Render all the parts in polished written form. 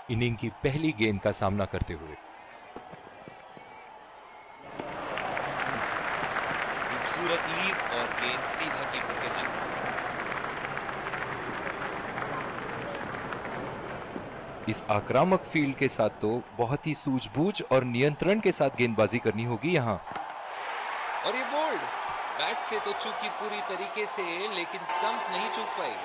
Inning की पहली गेंद का सामना करते हुए। खूबसूरत लीड और गेंद सीधा कीपर के हाथ। इस आक्रामक फील्ड के साथ तो बहुत ही सूझबूझ और नियंत्रण के साथ गेंदबाजी करनी होगी यहां। और ये बोल्ड, बैट से तो चूकी पूरी तरीके से, लेकिन स्टंप्स नहीं चूक पाई।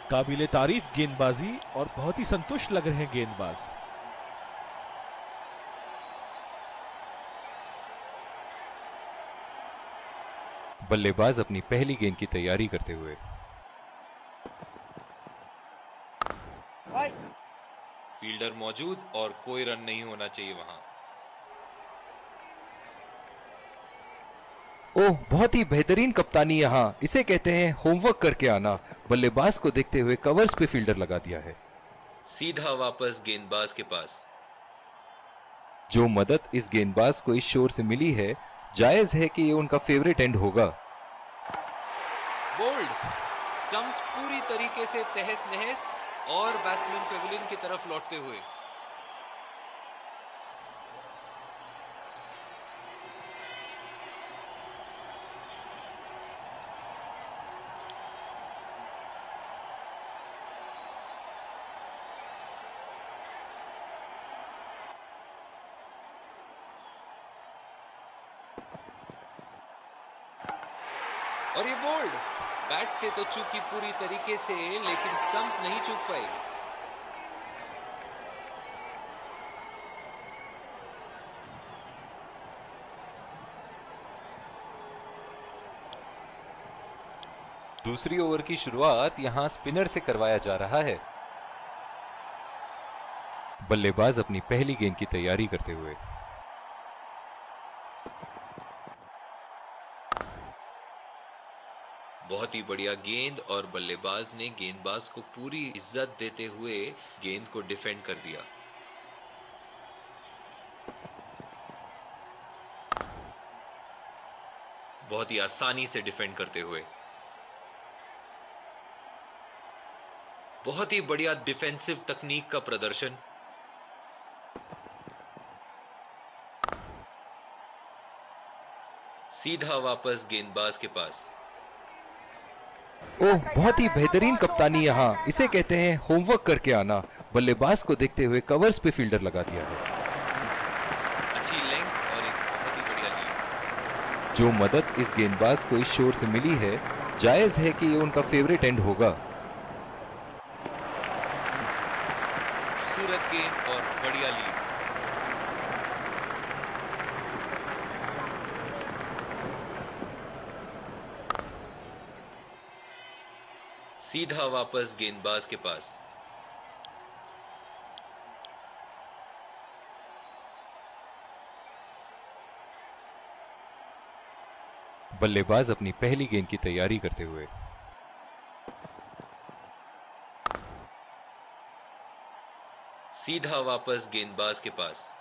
काबिले तारीफ गेंदबाजी और बहुत ही संतुष्ट लग रहे हैं गेंदबाज। बल्लेबाज अपनी पहली गेंद की तैयारी करते हुए। फील्डर मौजूद और कोई रन नहीं होना चाहिए वहां। ओह, बहुत ही बेहतरीन कप्तानी यहां, इसे कहते हैं होमवर्क करके आना। बल्लेबाज को देखते हुए कवर्स पे फील्डर लगा दिया है। सीधा वापस गेंदबाज के पास। जो मदद इस गेंदबाज को इस शोर से मिली है, जायज है कि ये उनका फेवरेट एंड होगा। बोल्ड, स्टंप्स पूरी तरीके से तहस नहस और बैट्समैन पेविलियन की तरफ लौटते हुए। और ये बोल्ड, बैट से तो चूकी पूरी तरीके से, लेकिन स्टंप्स नहीं चूक पाई। दूसरी ओवर की शुरुआत यहां स्पिनर से करवाया जा रहा है। बल्लेबाज अपनी पहली गेंद की तैयारी करते हुए। बहुत ही बढ़िया गेंद और बल्लेबाज ने गेंदबाज को पूरी इज्जत देते हुए गेंद को डिफेंड कर दिया। बहुत ही आसानी से डिफेंड करते हुए। बहुत ही बढ़िया डिफेंसिव तकनीक का प्रदर्शन। सीधा वापस गेंदबाज के पास। ओह, बहुत ही बेहतरीन कप्तानी यहां, इसे कहते हैं होमवर्क करके आना। बल्लेबाज को देखते हुए कवर्स पे फील्डर लगा दिया है। अच्छी लेंथ और एक बहुत ही बढ़िया लीड। जो मदद इस गेंदबाज को इस शोर से मिली है, जायज है कि ये उनका फेवरेट एंड होगा। खूबसूरत गेंद और बढ़िया लीड। सीधा वापस गेंदबाज के पास। बल्लेबाज अपनी पहली गेंद की तैयारी करते हुए। सीधा वापस गेंदबाज के पास।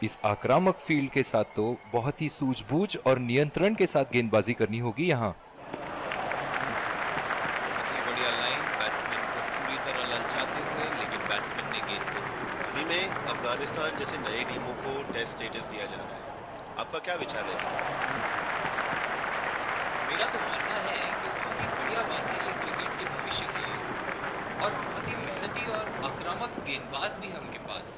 इस आक्रामक फील्ड के साथ तो बहुत ही सूझबूझ और नियंत्रण के साथ गेंदबाजी करनी होगी यहां। बहुत ही बढ़िया लाइन, बैट्समैन को पूरी तरह ललचाते हुए, लेकिन बैट्समैन ने गेंद को। हाल ही में अफगानिस्तान जैसे नए टीमों को टेस्ट स्टेटस दिया जा रहा है, आपका क्या विचार है इसमें? मेरा तो मानना है कि बहुत ही बढ़िया बात है ये क्रिकेट के भविष्य के लिए, और बहुत ही मेहनती और आक्रामक गेंदबाज भी है उनके पास।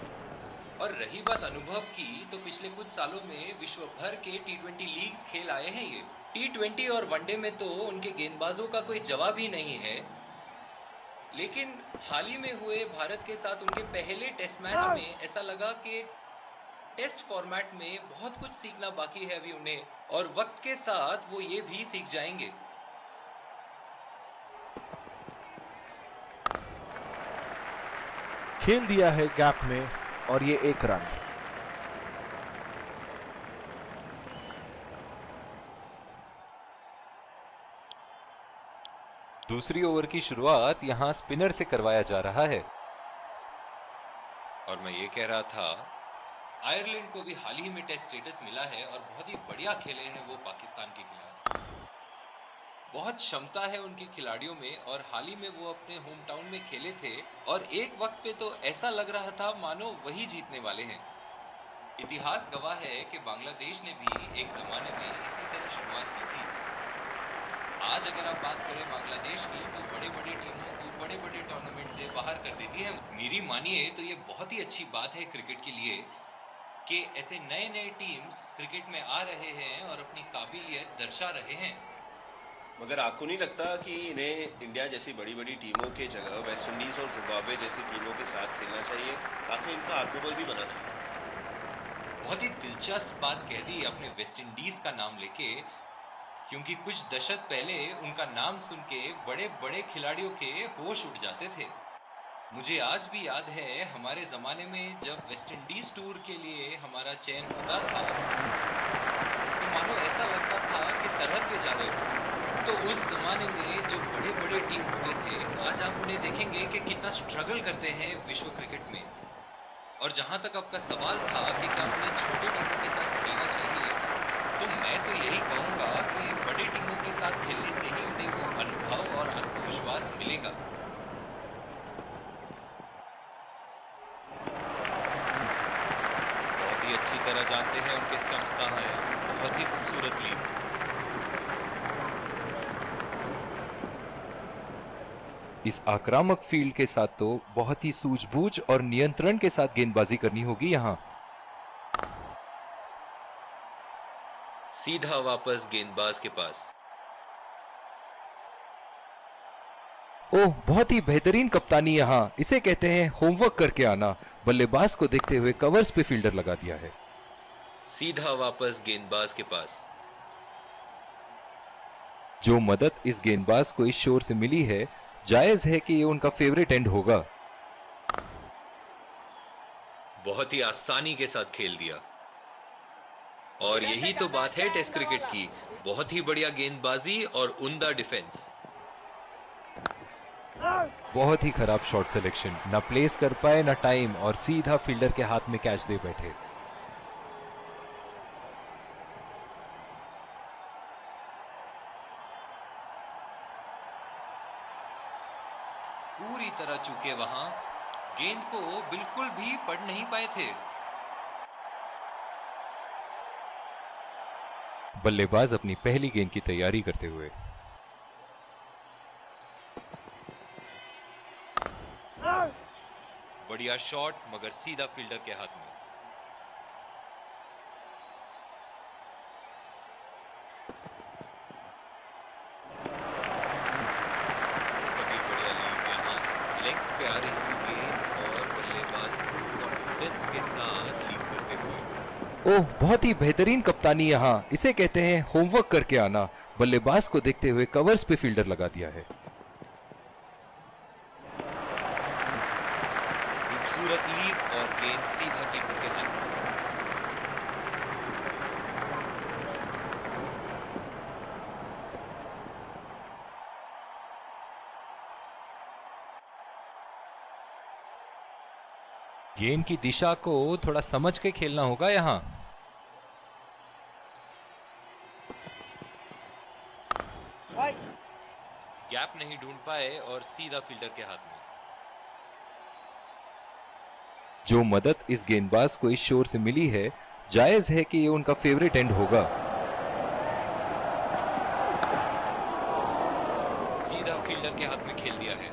और रही बात अनुभव की, तो पिछले कुछ सालों में विश्व भर के टी20 लीग्स खेल आए हैं ये। टी20 और वनडे में तो उनके गेंदबाजों का कोई जवाब ही नहीं है। लेकिन हाल ही में हुए भारत के साथ उनके पहले टेस्ट मैच में ऐसा लगा कि टेस्ट फॉर्मेट में बहुत कुछ सीखना बाकी है अभी उन्हें, और वक्त के साथ वो ये भी सीख जाएंगे। खेल दिया है गैप में और ये एक रन। दूसरी ओवर की शुरुआत यहां स्पिनर से करवाया जा रहा है। और मैं ये कह रहा था आयरलैंड को भी हाल ही में टेस्ट स्टेटस मिला है और बहुत ही बढ़िया खेले हैं वो पाकिस्तान के खिलाफ। बहुत क्षमता है उनके खिलाड़ियों में और हाल ही में वो अपने होम टाउन में खेले थे और एक वक्त पे तो ऐसा लग रहा था मानो वही जीतने वाले हैं। इतिहास गवाह है कि बांग्लादेश ने भी एक जमाने में इसी तरह शुरुआत की थी। आज अगर आप बात करें बांग्लादेश की तो बड़े-बड़े टीमों को बड़े-बड़े टूर्नामेंट से बाहर कर देती है। मेरी मानिए तो ये बहुत ही अच्छी बात है क्रिकेट के लिए कि ऐसे नए-नए टीम्स क्रिकेट में आ रहे हैं और अपनी काबिलियत दर्शा रहे हैं। मगर आपको नहीं लगता कि इन्हें इंडिया जैसी बड़ी-बड़ी टीमों के जगह वेस्ट इंडीज और जिम्बाब्वे जैसी टीमों के साथ खेलना चाहिए ताकि इनका आत्मबल भी बना रहे? बहुत ही दिलचस्प बात कह दी आपने वेस्ट इंडीज का नाम लेके, क्योंकि कुछ दशक पहले उनका नाम सुन के बड़े-बड़े खिलाड़ियों के होश उड़ जाते थे। मुझे आज भी याद है हमारे जमाने में जब वेस्ट इंडीज टूर के लिए हमारा चयन होता था तो मानो ऐसा लगता था कि सरहद पे जा रहे हो। तो उस जमाने में जो बड़े-बड़े टीम होते थे, आज आप उन्हें देखेंगे कि कितना स्ट्रगल करते हैं विश्व क्रिकेट में। और जहां तक आपका सवाल था कि क्या उन्हें छोटी टीमों के साथ खेलना चाहिए, तो मैं तो यही कहूंगा कि बड़ी टीमों के साथ खेलने से ही उन्हें वो अनुभव और आत्मविश्वास मिलेगा। बहुत ही अच्छी तरह जानते हैं उनके स्टंप्स कहाँ हैं। बहुत ही खूबसूरत लीग। इस आक्रामक फील्ड के साथ तो बहुत ही सूझबूझ और नियंत्रण के साथ गेंदबाजी करनी होगी यहाँ। सीधा वापस गेंदबाज के पास। ओह, बहुत ही बेहतरीन कप्तानी यहाँ, इसे कहते हैं होमवर्क करके आना। बल्लेबाज को देखते हुए कवर्स पे फील्डर लगा दिया है। सीधा वापस गेंदबाज के पास। जो मदद इस गेंदबाज को इस शोर से मिली है, जायज है कि ये उनका फेवरेट एंड होगा। बहुत ही आसानी के साथ खेल दिया। और यही तो बात है टेस्ट क्रिकेट की, बहुत ही बढ़िया गेंदबाजी और उम्दा डिफेंस। बहुत ही खराब शॉट सिलेक्शन, ना प्लेस कर पाए ना टाइम, और सीधा फील्डर के हाथ में कैच दे बैठे। पूरी तरह चूके वहां, गेंद को बिल्कुल भी पढ़ नहीं पाए थे। बल्लेबाज अपनी पहली गेंद की तैयारी करते हुए। बढ़िया शॉट मगर सीधा फील्डर के हाथ में। बहुत ही बढ़िया लीड यहाँ, लेग्स पे आ रही थी गेंद और बल्लेबाज कॉन्फिडेंस के साथ लीड करते हुए। ओह, बहुत ही बेहतरीन कप्तानी यहाँ, इसे कहते हैं होमवर्क करके आना। बल्लेबाज को देखते हुए कवर्स पे फील्डर लगा दिया है। खूबसूरत लीड और गेंद सीधा कीपर के हाथ में। गेंद की दिशा को थोड़ा समझ के खेलना होगा यहाँ। गैप नहीं ढूंढ पाए और सीधा फील्डर के हाथ में। जो मदद इस गेंदबाज को इस शोर से मिली है, जायज है कि ये उनका फेवरेट एंड होगा। सीधा फील्डर के हाथ में खेल दिया है।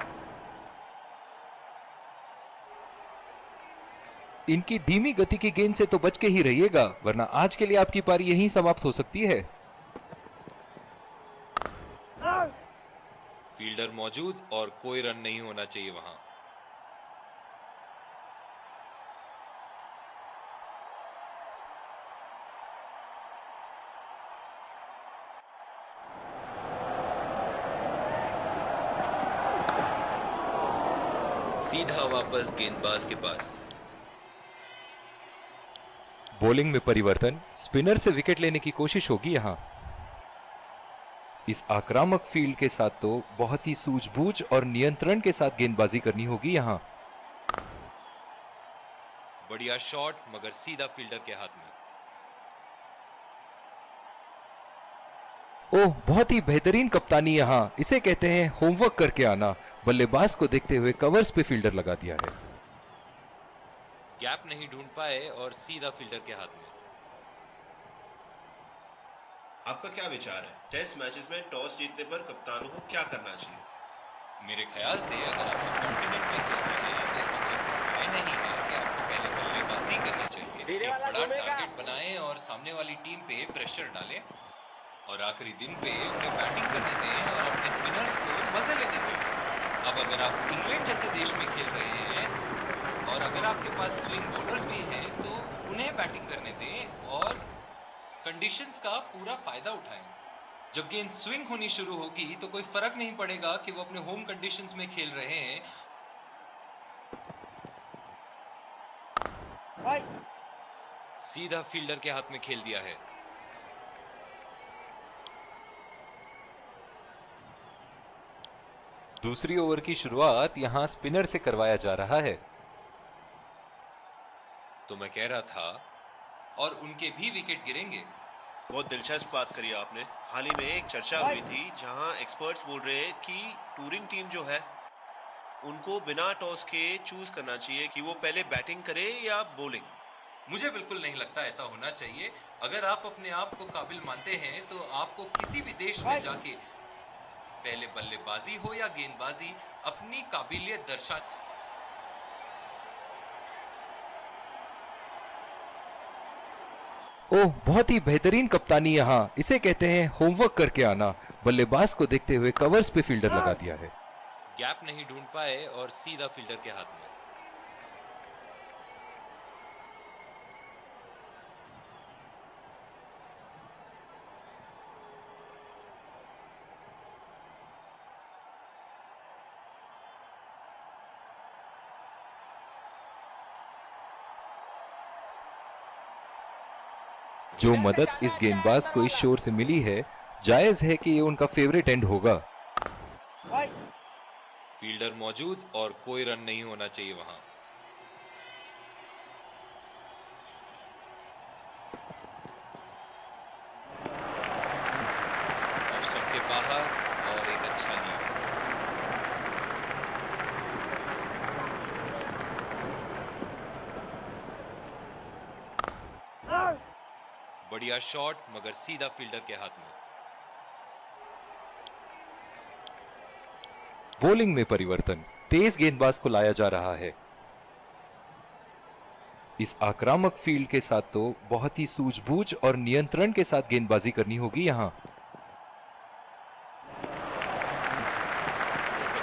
इनकी धीमी गति की गेंद से तो बच के ही रहिएगा, वरना आज के लिए आपकी पारी यहीं समाप्त हो सकती है। फील्डर मौजूद और कोई रन नहीं होना चाहिए वहां। सीधा वापस गेंदबाज के पास। बॉलिंग में परिवर्तन, स्पिनर से विकेट लेने की कोशिश होगी यहां। इस आक्रामक फील्ड के साथ तो बहुत ही सूझबूझ और नियंत्रण के साथ गेंदबाजी करनी होगी यहां। बढ़िया शॉट मगर सीधा फील्डर के हाथ में। ओह, बहुत ही बेहतरीन कप्तानी यहाँ, इसे कहते हैं होमवर्क करके आना। बल्लेबाज को देखते हुए कवर्स पे फील्डर लगा दिया है। गैप नहीं ढूंढ पाए और सीधा फील्डर के हाथ में। आपका क्या विचार है, टेस्ट मैचेस में टॉस जीतने पर कप्तानों को क्या करना चाहिए? मेरे ख्याल से अगर आप सब कॉन्टिनेंट में खेल रहे हैं तो इसमें कोई राय नहीं है कि आपको पहले बल्लेबाजी करनी चाहिए। एक बड़ा टारगेट बनाएं और सामने वाली टीम पे प्रेशर डालें और आखिरी दिन पे उन्हें बैटिंग करने दें और अपने स्पिनर्स को मजे लेने दें। अब अगर आप इंग्लैंड जैसे देश में खेल रहे हैं और अगर आपके पास स्विंग बॉलर्स भी हैं तो उन्हें बैटिंग करने दें और कंडीशंस का पूरा फायदा उठाएं। जब गेंद स्विंग होनी शुरू होगी तो कोई फर्क नहीं पड़ेगा कि वो अपने होम कंडीशंस में खेल रहे हैं। सीधा फील्डर के हाथ में खेल दिया है। दूसरी ओवर की शुरुआत यहाँ स्पिनर से करवाया जा रहा है। तो मैं कह रहा था और उनके भी विकेट गिरेंगे। बहुत दिलचस्प बात करी आपने। हाल ही में एक चर्चा हुई थी जहां एक्सपर्ट्स बोल रहे हैं कि टूरिंग टीम जो है उनको बिना टॉस के चूज करना चाहिए कि वो पहले बैटिंग करे या बॉलिंग। मुझे बिल्कुल नहीं लगता ऐसा होना चाहिए। अगर आप अपने आप को काबिल मानते हैं तो आपको किसी भी देश में जाके पहले बल्लेबाजी हो या गेंदबाजी अपनी काबिलियत दर्शा। ओह, बहुत ही बेहतरीन कप्तानी यहाँ, इसे कहते हैं होमवर्क करके आना। बल्लेबाज को देखते हुए कवर्स पे फील्डर लगा दिया है। गैप नहीं ढूंढ पाए और सीधा फील्डर के हाथ में। जो मदद इस गेंदबाज को इस शोर से मिली है, जायज है कि ये उनका फेवरेट एंड होगा। फील्डर मौजूद और कोई रन नहीं होना चाहिए वहां। ऑफ स्टंप के बाहर और एक अच्छा लीड। बढ़िया शॉट मगर सीधा फील्डर के हाथ में। बॉलिंग में परिवर्तन, तेज गेंदबाज को लाया जा रहा है। इस आक्रामक फील्ड के साथ तो बहुत ही सूझबूझ और नियंत्रण के साथ गेंदबाजी करनी होगी यहाँ। बहुत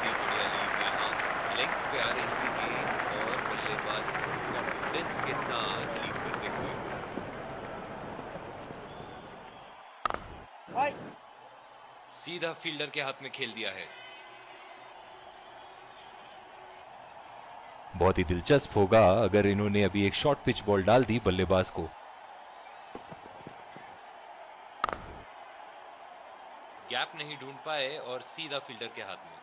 ही बढ़िया लीड यहाँ। लेंथ पे आ रही थी गेंद और बल्लेबाज कॉन्फिडेंस के साथ लीड करते हुए। सीधा फील्डर के हाथ में खेल दिया है। बहुत ही दिलचस्प होगा अगर इन्होंने अभी एक शॉर्ट पिच बॉल डाल दी बल्लेबाज को। गैप नहीं ढूंढ पाए और सीधा फील्डर के हाथ में।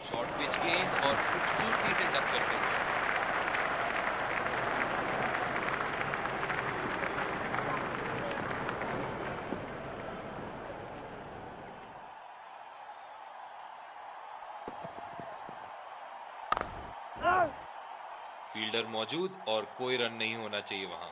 शॉर्ट पिच गेंद और खूबसूरती से डक करते हुए। फील्डर मौजूद और कोई रन नहीं होना चाहिए वहां।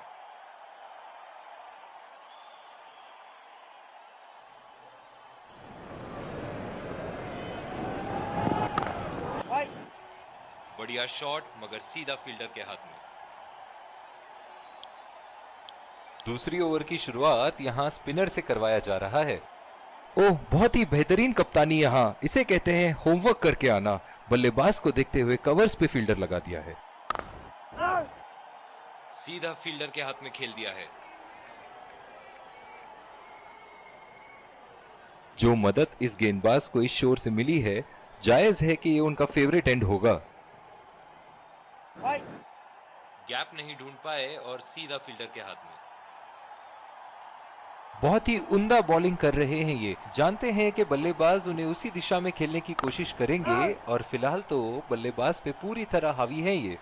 बढ़िया शॉट मगर सीधा फील्डर के हाथ में। दूसरी ओवर की शुरुआत यहाँ स्पिनर से करवाया जा रहा है। ओह, बहुत ही बेहतरीन कप्तानी यहाँ, इसे कहते हैं होमवर्क करके आना। बल्लेबाज को देखते हुए कवर्स पे फील्डर लगा दिया है। सीधा फील्डर के हाथ में खेल दिया है। जो मदद इस गेंदबाज को इस शोर से मिली है, जायज है कि ये उनका फेवरेट एंड होगा। गैप नहीं ढूंढ पाए और सीधा फील्डर के हाथ में। बहुत ही उम्दा बॉलिंग कर रहे हैं ये। जानते हैं कि बल्लेबाज उन्हें उसी दिशा में खेलने की कोशिश करेंगे और फिलहाल तो बल्लेबाज पे पूरी तरह हावी है ये।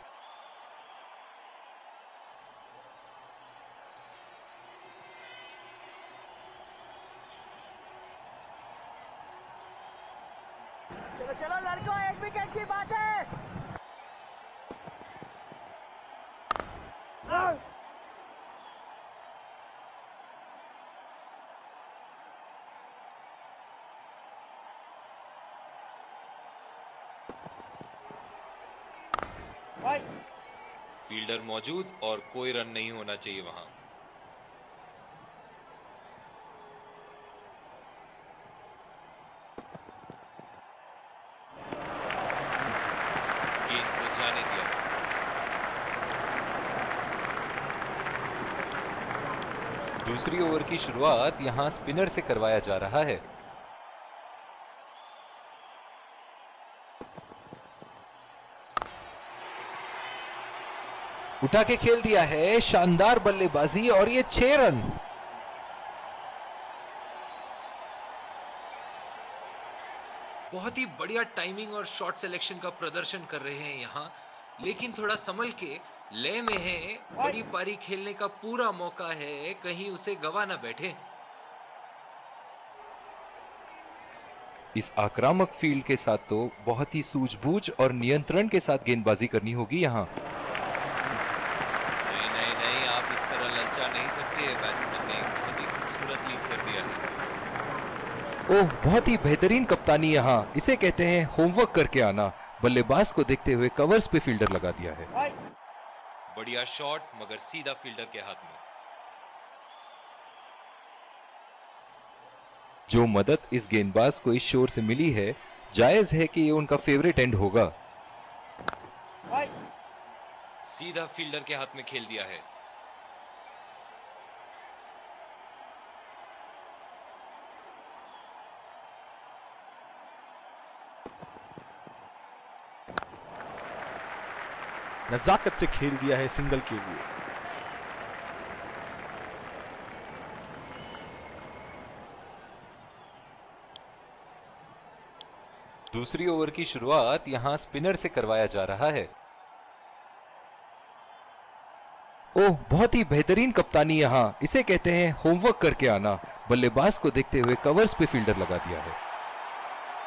चलो चलो लड़कों, एक विकेट की बात है। फील्डर मौजूद और कोई रन नहीं होना चाहिए वहां। गेंद को जाने दिया। दूसरी ओवर की शुरुआत यहां स्पिनर से करवाया जा रहा है। उठा के खेल दिया है, शानदार बल्लेबाजी और ये 6 रन। बहुत ही बढ़िया टाइमिंग और शॉट सिलेक्शन का प्रदर्शन कर रहे हैं यहाँ, लेकिन थोड़ा संभल के लय में है। बड़ी पारी खेलने का पूरा मौका है, कहीं उसे गवा ना बैठे। इस आक्रामक फील्ड के साथ तो बहुत ही सूझबूझ और नियंत्रण के साथ गेंदबाजी करनी होगी यहाँ। नहीं नहीं नहीं, आप इस तरह ललचा नहीं सकते। बैट्समैन ने बहुत ही खूबसूरत लीड कर दिया है। ओह, बहुत ही बेहतरीन कप्तानी यहाँ, इसे कहते हैं होमवर्क करके आना। बल्लेबाज को देखते हुए कवर्स पे फील्डर लगा दिया है। बढ़िया शॉट, मगर सीधा फील्डर के हाथ में। जो मदद इस गेंदबाज को इस शोर से मिली है, जायज है कि ये उनका फेवरेट एंड होगा। सीधा फील्डर के हाथ में खेल दिया है। नजाकत से खेल दिया है सिंगल के लिए। दूसरी ओवर की शुरुआत यहां स्पिनर से करवाया जा रहा है। ओह, बहुत ही बेहतरीन कप्तानी यहाँ, इसे कहते हैं होमवर्क करके आना। बल्लेबाज को देखते हुए कवर्स पे फील्डर लगा दिया है।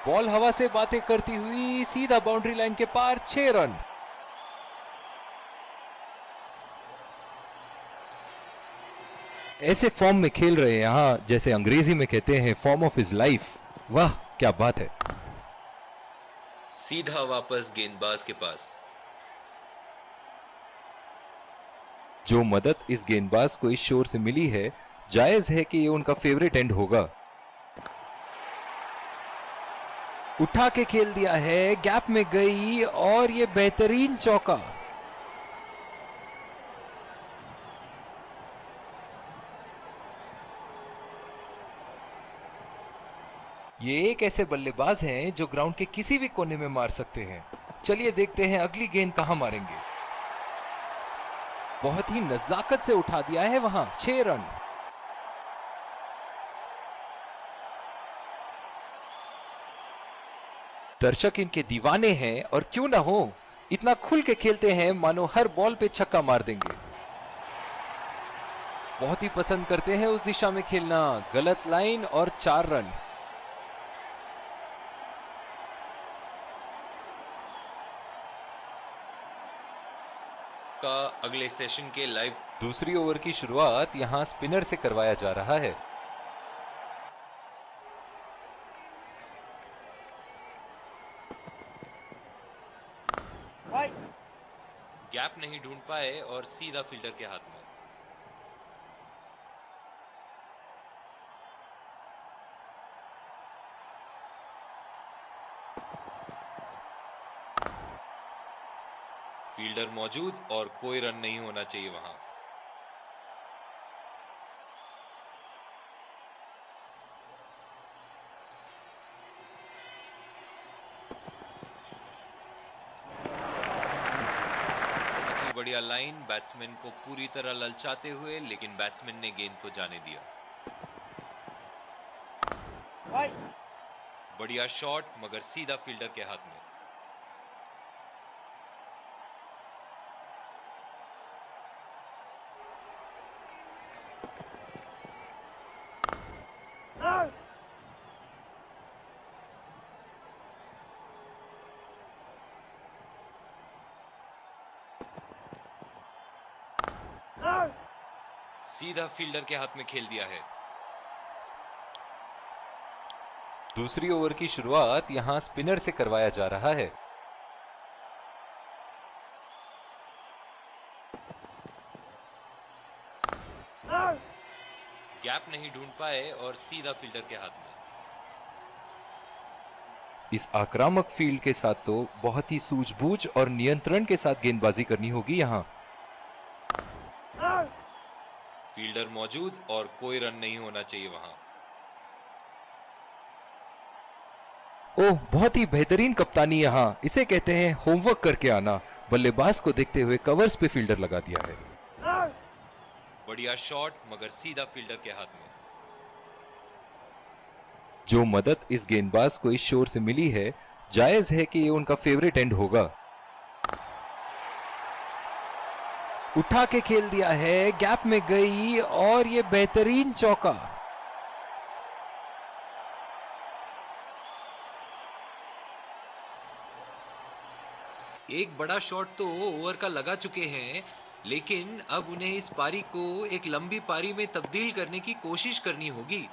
बॉल हवा से बातें करती हुई सीधा बाउंड्री लाइन के पार, 6 रन। ऐसे फॉर्म में खेल रहे हैं यहाँ, जैसे अंग्रेजी में कहते हैं फॉर्म ऑफ हिज लाइफ। वाह क्या बात है। सीधा वापस गेंदबाज के पास। जो मदद इस गेंदबाज को इस शोर से मिली है, जायज है कि ये उनका फेवरेट एंड होगा। उठा के खेल दिया है, गैप में गई और ये बेहतरीन चौका। ये एक ऐसे बल्लेबाज हैं जो ग्राउंड के किसी भी कोने में मार सकते हैं। चलिए देखते हैं अगली गेंद कहां मारेंगे। बहुत ही नजाकत से उठा दिया है वहां, 6 रन। दर्शक इनके दीवाने हैं और क्यों ना हो, इतना खुल के खेलते हैं मानो हर बॉल पे छक्का मार देंगे। बहुत ही पसंद करते हैं उस दिशा में खेलना। गलत लाइन और 4 रन। का अगले सेशन के लाइव। दूसरी ओवर की शुरुआत यहां स्पिनर से करवाया जा रहा है। गैप नहीं ढूंढ पाए और सीधा फील्डर के हाथ में। फील्डर मौजूद और कोई रन नहीं होना चाहिए वहां। बहुत ही बढ़िया लाइन, बैट्समैन को पूरी तरह ललचाते हुए, लेकिन बैट्समैन ने गेंद को जाने दिया। बढ़िया शॉट मगर सीधा फील्डर के हाथ में। सीधा फील्डर के हाथ में खेल दिया है। दूसरी ओवर की शुरुआत यहां स्पिनर से करवाया जा रहा है। गैप नहीं ढूंढ पाए और सीधा फील्डर के हाथ में। इस आक्रामक फील्ड के साथ तो बहुत ही सूझबूझ और नियंत्रण के साथ गेंदबाजी करनी होगी यहां। फील्डर मौजूद और कोई रन नहीं होना चाहिए वहां। ओह, बहुत ही बेहतरीन कप्तानी यहां, इसे कहते हैं होमवर्क करके आना। बल्लेबाज को देखते हुए कवर्स पे फील्डर लगा दिया है। बढ़िया शॉट मगर सीधा फील्डर के हाथ में। जो मदद इस गेंदबाज को इस शोर से मिली है, जायज है कि ये उनका फेवरेट एंड होगा। उठा के खेल दिया है, गैप में गई और ये बेहतरीन चौका। एक बड़ा शॉट तो ओवर का लगा चुके हैं, लेकिन अब उन्हें इस पारी को एक लंबी पारी में तब्दील करने की कोशिश करनी होगी।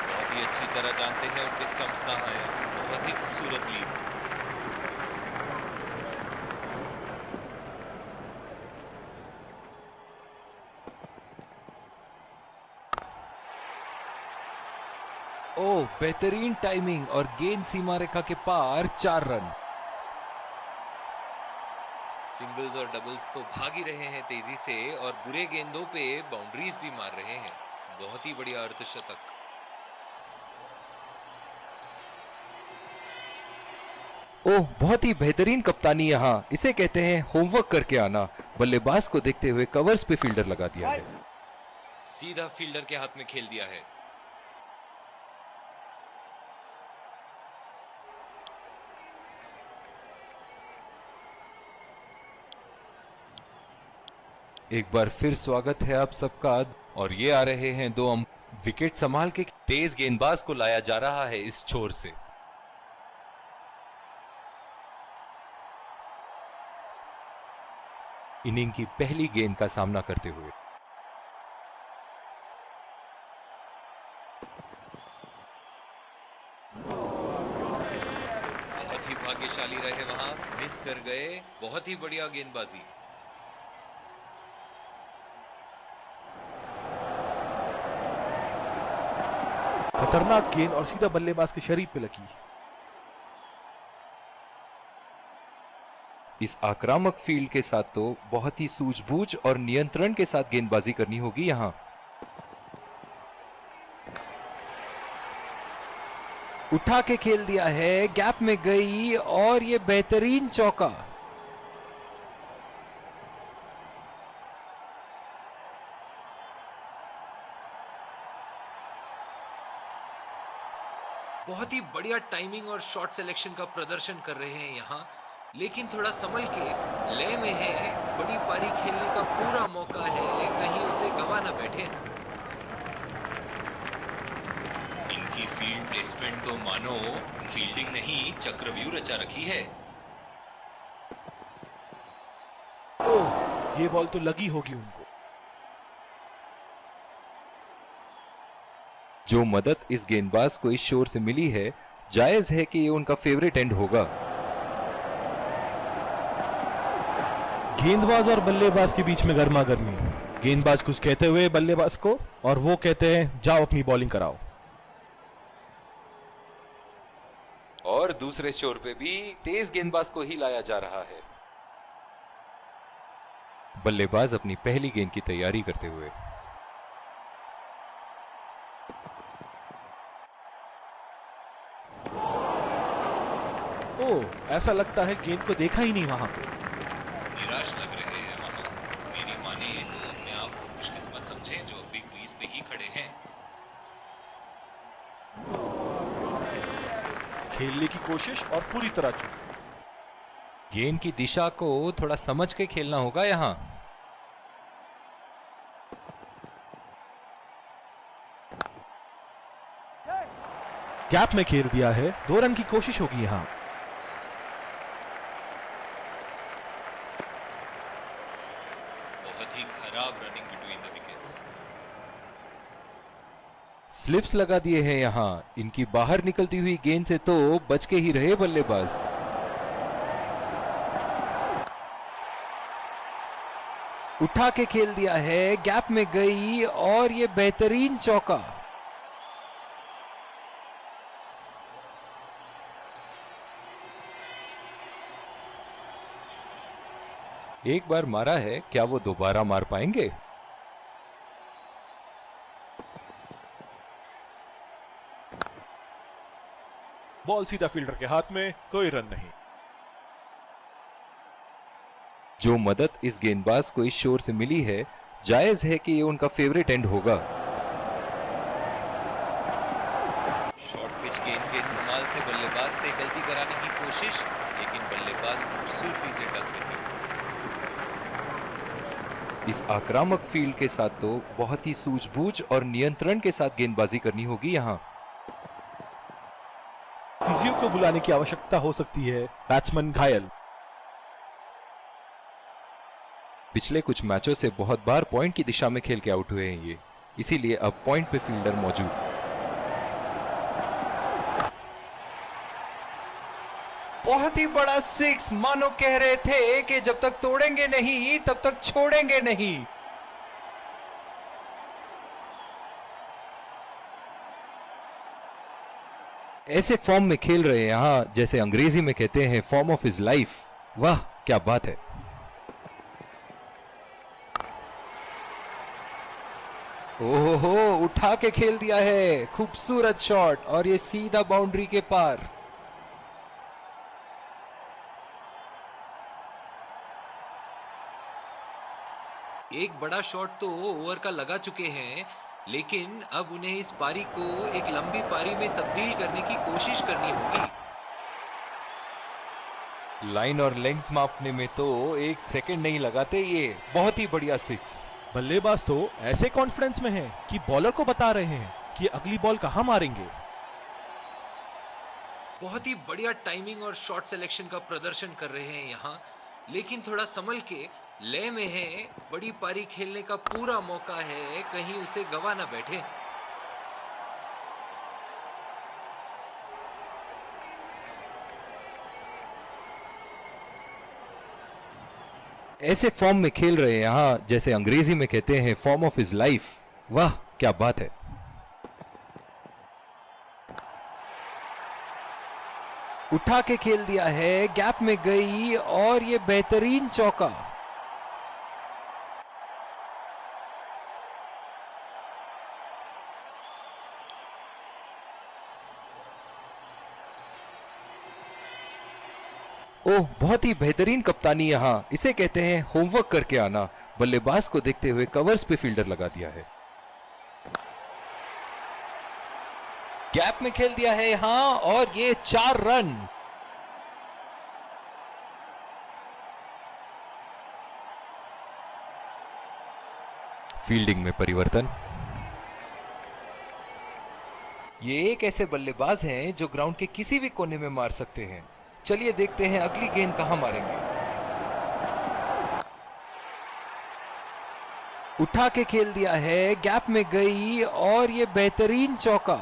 बहुत ही अच्छी तरह जानते हैं उनके स्टंप्स कहां हैं। बहुत ही खूबसूरत लीड। ओह, बेहतरीन टाइमिंग और गेंद सीमा रेखा के पार 4 रन। सिंगल्स और डबल्स तो भाग ही रहे हैं तेजी से और बुरे गेंदों पे बाउंड्रीज भी मार रहे हैं। बहुत ही बढ़िया अर्धशतक। ओह, बहुत ही बेहतरीन कप्तानी यहां, इसे कहते हैं होमवर्क करके आना। बल्लेबाज को देखते हुए कवर्स पे फील्डर लगा दिया है। सीधा फील्डर के हाथ में खेल दिया है। एक बार फिर स्वागत है आप सबका। और ये आ रहे हैं 2 विकेट संभाल के तेज गेंदबाज को लाया जा रहा है इस छोर से। इनिंग की पहली गेंद का सामना करते हुए बहुत ही भाग्यशाली रहे वहां, मिस कर गए। बहुत ही बढ़िया गेंदबाजी। खतरनाक गेंद और सीधा बल्लेबाज के शरीर पे लगी। इस आक्रामक फील्ड के साथ तो बहुत ही सूझबूझ और नियंत्रण के साथ गेंदबाजी करनी होगी यहां। उठा के खेल दिया है, गैप में गई और ये बेहतरीन चौका। बहुत ही बढ़िया टाइमिंग और शॉट सिलेक्शन का प्रदर्शन कर रहे हैं यहां, लेकिन थोड़ा संभल के। लय में है, बड़ी पारी खेलने का पूरा मौका है, कहीं उसे गवा ना बैठे। इनकी फील्ड प्लेसमेंट तो मानो फील्डिंग नहीं चक्रव्यूह रचा रखी है। ओह, ये बॉल तो लगी होगी उनको। जो मदद इस गेंदबाज को इस शोर से मिली है, जायज है कि ये उनका फेवरेट एंड होगा। गेंदबाज और बल्लेबाज के बीच में गर्मा गर्मी। गेंदबाज कुछ कहते हुए बल्लेबाज को, और वो कहते हैं जाओ अपनी बॉलिंग कराओ। और दूसरे शोर पे भी तेज गेंदबाज को ही लाया जा रहा है। बल्लेबाज अपनी पहली गेंद की तैयारी करते हुए ओह, ऐसा लगता है गेंद को देखा ही नहीं वहां पे। निराश लग रहे हैं वहां। मेरी माने तो अपने आप को खुशकिस्मत समझे जो अभी क्रीज पे ही खड़े हैं। खेलने की कोशिश और पूरी तरह चूक। गेंद की दिशा को थोड़ा समझ के खेलना होगा यहाँ। गैप में खेल दिया है, 2 रन की कोशिश होगी यहाँ। बहुत ही खराब running between the wickets. Slips लगा दिए हैं यहाँ। इनकी बाहर निकलती हुई गेंद से तो बच के ही रहे बल्लेबाज। उठा के खेल दिया है, गैप में गई और ये बेहतरीन चौका। एक बार मारा है, क्या वो दोबारा मार पाएंगे? बॉल सीधा फील्डर के हाथ में, कोई रन नहीं। जो मदद इस गेंदबाज को इस शोर से मिली है, जायज है कि ये उनका फेवरेट एंड होगा। शॉर्ट पिच गेंद के इस्तेमाल से बल्लेबाज से गलती कराने की कोशिश, लेकिन बल्लेबाज खूबसूरती से टक में थे। इस आक्रामक फील्ड के साथ तो बहुत ही सूझबूझ और नियंत्रण के साथ गेंदबाजी करनी होगी यहाँ। फिजियो को बुलाने की आवश्यकता हो सकती है। बैट्समैन घायल। पिछले कुछ मैचों से बहुत बार पॉइंट की दिशा में खेल के आउट हुए हैं ये, इसीलिए अब पॉइंट पे फील्डर मौजूद। बहुत ही बड़ा सिक्स, मानो कह रहे थे कि जब तक तोड़ेंगे नहीं तब तक छोड़ेंगे नहीं। ऐसे फॉर्म में खेल रहे हैं यहां, जैसे अंग्रेजी में कहते हैं फॉर्म ऑफ हिज लाइफ। वाह क्या बात है। ओहो, उठा के खेल दिया है, खूबसूरत शॉट और ये सीधा बाउंड्री के पार। एक बड़ा शॉट तो ओवर का लगा चुके हैं, लेकिन अब उन्हें इस पारी को एक लंबी पारी में तब्दील करने की कोशिश करनी होगी। लाइन और लेंथ मापने में तो 1 सेकंड नहीं लगाते ये। बहुत ही बढ़िया सिक्स। बल्लेबाज तो ऐसे कॉन्फिडेंस में है कि बॉलर को बता रहे हैं कि अगली बॉल कहां मारेंगे। बहुत ही बढ़िया टाइमिंग और शॉट सिलेक्शन का प्रदर्शन कर रहे हैं यहाँ, लेकिन थोड़ा संभल के, लय में है। बड़ी पारी खेलने का पूरा मौका है, कहीं उसे गवा ना बैठे। ऐसे फॉर्म में खेल रहे हैं यहां, जैसे अंग्रेजी में कहते हैं फॉर्म ऑफ हिज लाइफ। वाह क्या बात है। उठा के खेल दिया है, गैप में गई और ये बेहतरीन चौका। ओह, बहुत ही बेहतरीन कप्तानी यहाँ, इसे कहते हैं होमवर्क करके आना। बल्लेबाज को देखते हुए कवर्स पे फील्डर लगा दिया है। गैप में खेल दिया है यहां और ये 4 रन। फील्डिंग में परिवर्तन। ये एक ऐसे बल्लेबाज हैं जो ग्राउंड के किसी भी कोने में मार सकते हैं। चलिए देखते हैं अगली गेंद कहां मारेंगे। उठा के खेल दिया है, गैप में गई और ये बेहतरीन चौका।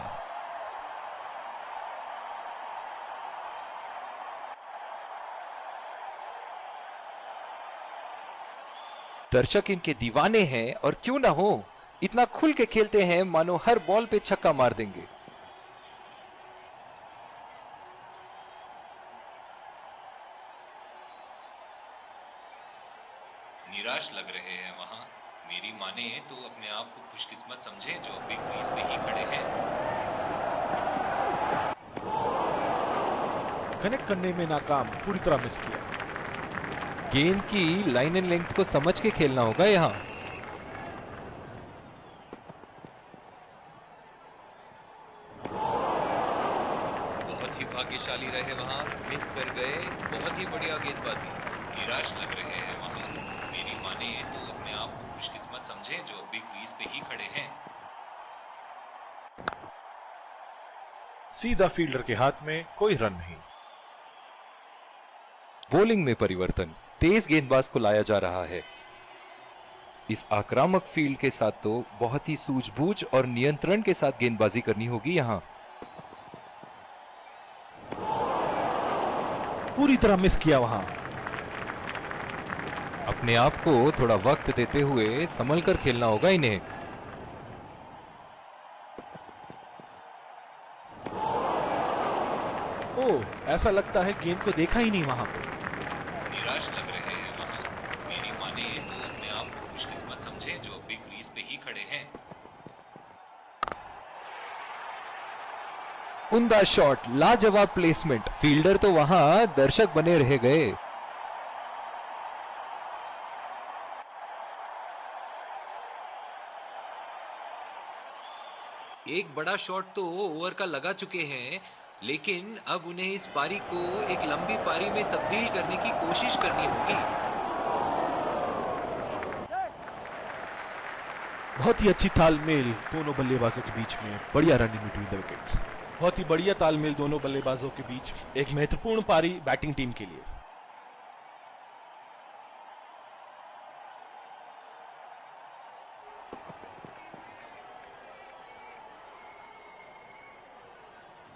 दर्शक इनके दीवाने हैं और क्यों ना हो, इतना खुल के खेलते हैं मानो हर बॉल पे छक्का मार देंगे। निराश लग रहे हैं वहां। मेरी माने तो अपने आप को खुशकिस्मत समझे जो अभी क्रीज पे ही खड़े हैं। कनेक्ट करने में नाकाम, पूरी तरह मिस किया। गेंद की लाइन एंड लेंथ को समझ के खेलना होगा यहाँ। बहुत ही भाग्यशाली रहे वहां, मिस कर गए। बहुत ही बढ़िया गेंदबाजी। निराश लग रहे हैं वहां। मेरी माने तो अपने आप को खुशकिस्मत समझे जो अभी क्रीज पे ही खड़े हैं। सीधा फील्डर के हाथ में, कोई रन नहीं। बॉलिंग में परिवर्तन, तेज गेंदबाज को लाया जा रहा है। इस आक्रामक फील्ड के साथ तो बहुत ही सूझबूझ और नियंत्रण के साथ गेंदबाजी करनी होगी यहाँ। पूरी तरह मिस किया वहां। अपने आप को थोड़ा वक्त देते हुए संभल कर खेलना होगा इन्हें। ओह, ऐसा लगता है गेंद को देखा ही नहीं वहां पे। निराश लग रहे हैं वहां। मेरी माने तो अपने आप को खुशकिस्मत समझे जो अभी क्रीज पे ही खड़े हैं। उम्दा शॉट, लाजवाब प्लेसमेंट। फील्डर तो वहां दर्शक बने रह गए। एक बड़ा शॉट तो ओवर का लगा चुके हैं, लेकिन अब उन्हें इस पारी को एक लंबी पारी में तब्दील करने की कोशिश करनी होगी। बहुत ही अच्छी तालमेल दोनों बल्लेबाजों के बीच में, बढ़िया रनिंग बिटवीन द विकेट्स। बहुत ही बढ़िया तालमेल दोनों बल्लेबाजों के बीच, एक महत्वपूर्ण पारी बैटिंग टीम के लिए।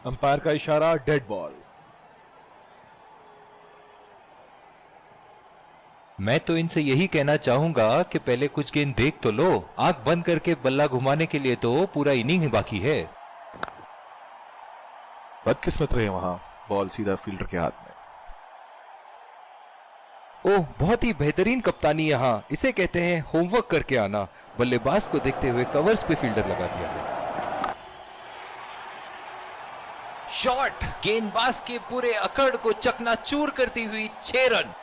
अंपायर का इशारा, डेड बॉल। मैं तो इनसे यही कहना चाहूंगा कि पहले कुछ गेंद देख तो लो। आंख बंद करके बल्ला घुमाने के लिए तो पूरा इनिंग ही बाकी है। बदकिस्मत रहे वहां, बॉल सीधा फील्डर के हाथ में। ओह, बहुत ही बेहतरीन कप्तानी यहाँ, इसे कहते हैं होमवर्क करके आना। बल्लेबाज को देखते हुए कवर्स पे फील्डर लगा दिया है। शॉट, गेंदबाज के पूरे अकड़ को चकनाचूर करती हुई 6 रन।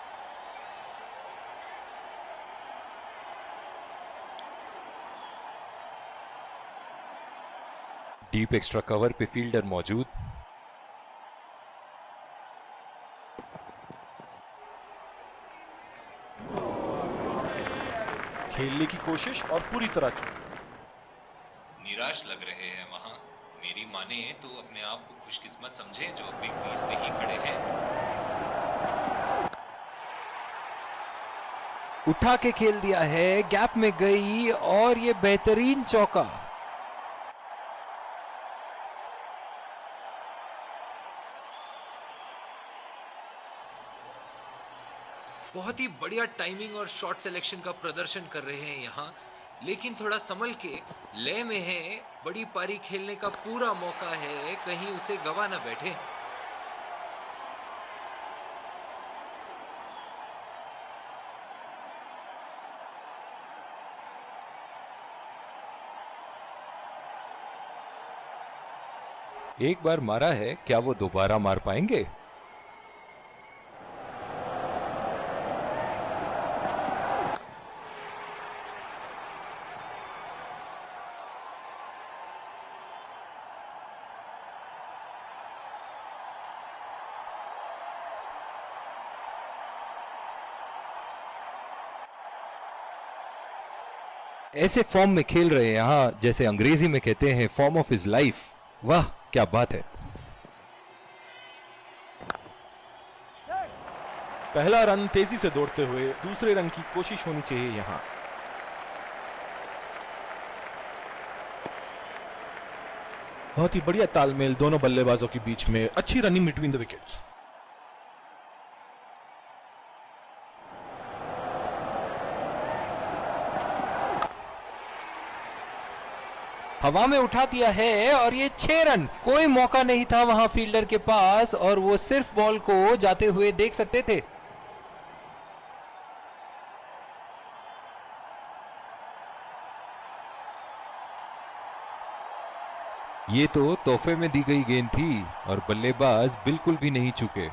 डीप एक्स्ट्रा कवर पे फील्डर मौजूद। खेलने की कोशिश और पूरी तरह चूक। निराश लग रहे हैं वहां। मेरी माने तो अपने आप को खुशकिस्मत समझे जो अभी क्रीज पे ही खड़े हैं। उठा के खेल दिया है, गैप में गई और ये बेहतरीन चौका। बहुत ही बढ़िया टाइमिंग और शॉट सिलेक्शन का प्रदर्शन कर रहे हैं यहाँ, लेकिन थोड़ा संभल के, लय में है। बड़ी पारी खेलने का पूरा मौका है, कहीं उसे गवा ना बैठे। एक बार मारा है, क्या वो दोबारा मार पाएंगे? ऐसे फॉर्म में खेल रहे हैं यहाँ, जैसे अंग्रेजी में कहते हैं फॉर्म ऑफ हिज लाइफ। वाह, क्या बात है। पहला रन तेजी से दौड़ते हुए, दूसरे रन की कोशिश होनी चाहिए यहां। बहुत ही बढ़िया तालमेल दोनों बल्लेबाजों के बीच में, अच्छी रनिंग बिटवीन द विकेट्स। हवा में उठा दिया है और ये 6 रन। कोई मौका नहीं था वहां फील्डर के पास और वो सिर्फ बॉल को जाते हुए देख सकते थे। ये तो तोहफे में दी गई गेंद थी और बल्लेबाज बिल्कुल भी नहीं चूके।